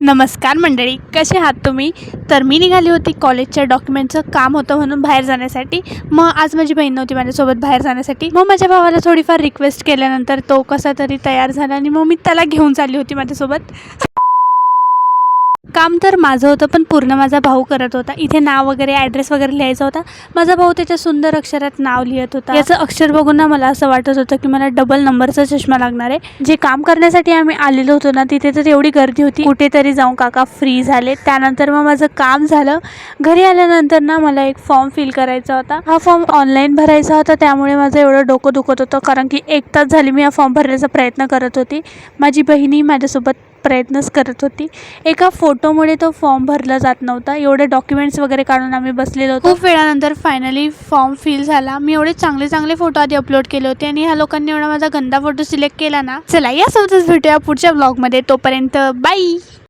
नमस्कार मंडळी, कसे आहात तुम्ही? तर मी निघाली होती कॉलेजच्या डॉक्युमेंटचं काम होतं म्हणून बाहेर जाण्यासाठी. मग आज माझी बहीण नव्हती माझ्यासोबत बाहेर जाण्यासाठी. मग माझ्या भावाला थोडीफार रिक्वेस्ट केल्यानंतर तो कसा तरी तयार झाला आणि मग मी त्याला घेऊन चालली होती माझ्यासोबत. काम तर माझं होतं पण पूर्ण माझा भाऊ करत होता. इथे नाव वगैरे ॲड्रेस वगैरे लिहायचा होता. माझा भाऊ त्याच्या सुंदर अक्षरात नाव लिहित होता. याचं अक्षर बघून ना मला असं वाटत होतं की मला डबल नंबरचा चष्मा लागणार आहे. जे काम करण्यासाठी आम्ही आलेलो होतो ना तिथे तर एवढी गर्दी होती. कुठेतरी जाऊन काका फ्री झाले. त्यानंतर मग माझं काम झालं. घरी आल्यानंतर ना मला एक फॉर्म फिल करायचा होता. हा फॉर्म ऑनलाईन भरायचा होता, त्यामुळे माझं एवढं डोकं दुखत होतं कारण की 1 तास झाली मी हा फॉर्म भरण्याचा प्रयत्न करत होती. माझी बहिणी माझ्यासोबत प्रयत्नच करत होती. एका फोटोमुळे तो फॉर्म भरला जात नव्हता. एवढे डॉक्युमेंट्स वगैरे काढून आम्ही बसलेलो होतो. खूप वेळानंतर फायनली फॉर्म फिल झाला. मी एवढे चांगले चांगले फोटो आधी अपलोड केले होते आणि ह्या लोकांनी एवढा माझा गंदा फोटो सिलेक्ट केला ना. चला यासोबतच भेटूया पुढच्या ब्लॉगमध्ये. तोपर्यंत बाय.